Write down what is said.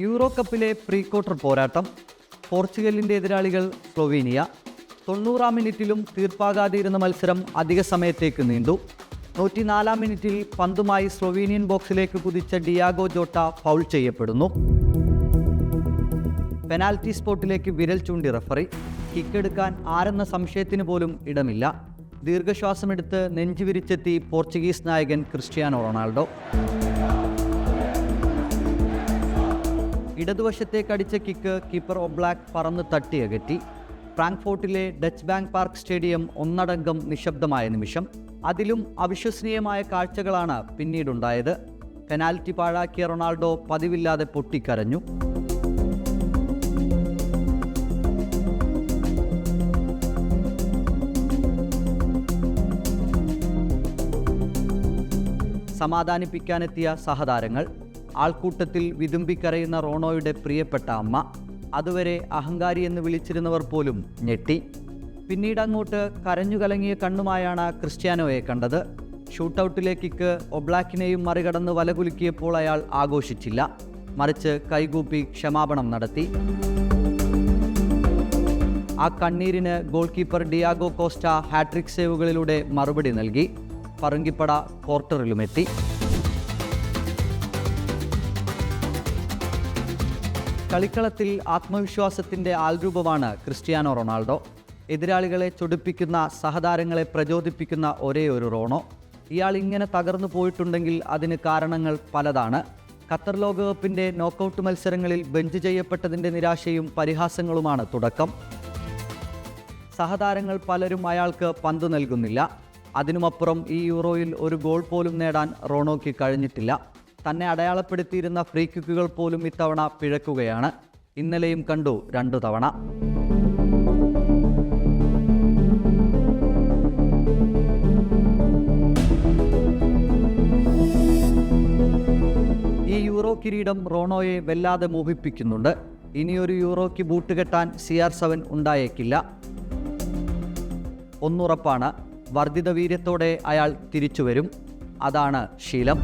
Euro കപ്പിലെ pre quarter പോരാട്ടം. പോർച്ചുഗലിൻ്റെ എതിരാളികൾ Slovenia. 90-ാം മിനിറ്റിലും തീർപ്പാകാതെയിരുന്ന മത്സരം അധിക സമയത്തേക്ക് നീണ്ടു. 104-ാം മിനിറ്റിൽ പന്തുമായി സ്ലൊവീനിയൻ ബോക്സിലേക്ക് കുതിച്ച ഡിയാഗോ ജോട്ട ഫൗൾ ചെയ്യപ്പെടുന്നു. പെനാൽറ്റി സ്പോട്ടിലേക്ക് വിരൽ ചൂണ്ടി റഫറി. കിക്കെടുക്കാൻ ആരെന്ന സംശയത്തിന് പോലും ഇടമില്ല. ദീർഘശ്വാസമെടുത്ത് നെഞ്ചുവിരിച്ചെത്തി പോർച്ചുഗീസ് നായകൻ ക്രിസ്ത്യാനോ റൊണാൾഡോ. ഇടതുവശത്തേക്കടിച്ച കിക്ക് കീപ്പർ ഒബ്ലാക്ക് പറന്ന് തട്ടിയകറ്റി. ഫ്രാങ്ക്ഫോർട്ടിലെ ഡച്ച് ബാങ്ക് പാർക്ക് സ്റ്റേഡിയം ഒന്നടങ്കം നിശബ്ദമായ നിമിഷം. അതിലും അവിശ്വസനീയമായ കാഴ്ചകളാണ് പിന്നീടുണ്ടായത്. പെനാൽറ്റി പാഴാക്കിയ റൊണാൾഡോ പതിവില്ലാതെ പൊട്ടിക്കരഞ്ഞു. സമാധാനിപ്പിക്കാനെത്തിയ സഹതാരങ്ങൾ. ആൾക്കൂട്ടത്തിൽ വിതുമ്പിക്കരയുന്ന റോണോയുടെ പ്രിയപ്പെട്ട അമ്മ. അതുവരെ അഹങ്കാരി എന്ന് വിളിച്ചിരുന്നവർ പോലും ഞെട്ടി. പിന്നീട് അങ്ങോട്ട് കരഞ്ഞുകലങ്ങിയ കണ്ണുമായാണ് ക്രിസ്ത്യാനോയെ കണ്ടത്. ഷൂട്ടൗട്ടിലെ കിക്ക് ഒബ്ലാക്കിനെയും മറികടന്ന് വലകുലുക്കിയപ്പോൾ അയാൾ ആഘോഷിച്ചില്ല, മറിച്ച് കൈകൂപ്പി ക്ഷമാപണം നടത്തി. ആ കണ്ണീരിന് goal keeper Diego Costa hattrick സേവുകളിലൂടെ മറുപടി നൽകി. പറങ്കിപ്പട ക്വാർട്ടറിലുമെത്തി. കളിക്കളത്തിൽ ആത്മവിശ്വാസത്തിൻ്റെ ആൾരൂപമാണ് ക്രിസ്ത്യാനോ റൊണാൾഡോ. എതിരാളികളെ ചൊടിപ്പിക്കുന്ന, സഹതാരങ്ങളെ പ്രചോദിപ്പിക്കുന്ന ഒരേ ഒരു റോണോ. ഇയാൾ ഇങ്ങനെ തകർന്നു പോയിട്ടുണ്ടെങ്കിൽ അതിന് കാരണങ്ങൾ പലതാണ്. ഖത്തർ ലോകകപ്പിൻ്റെ നോക്കൌട്ട് മത്സരങ്ങളിൽ ബെഞ്ച് ചെയ്യപ്പെട്ടതിൻ്റെ നിരാശയും പരിഹാസങ്ങളുമാണ് തുടക്കം. സഹതാരങ്ങൾ പലരും അയാൾക്ക് പന്ത് നൽകുന്നില്ല. അതിനുമപ്പുറം ഈ യൂറോയിൽ ഒരു ഗോൾ പോലും നേടാൻ റോണോയ്ക്ക് കഴിഞ്ഞിട്ടില്ല. തന്നെ അടയാളപ്പെടുത്തിയിരുന്ന ഫ്രീ കിക്കുകൾ പോലും ഇത്തവണ പിഴക്കുകയാണ്. ഇന്നലെയും കണ്ടു 2 തവണ. ഈ യൂറോ കിരീടം റോണോയെ വല്ലാതെ മോഹിപ്പിക്കുന്നുണ്ട്. ഇനിയൊരു യൂറോയ്ക്ക് ബൂട്ട് കെട്ടാൻ CR7 ഉണ്ടായേക്കില്ല. ഒന്നുറപ്പാണ്, വർദ്ധിത വീര്യത്തോടെ അയാൾ തിരിച്ചുവരും. അതാണ് ശീലം.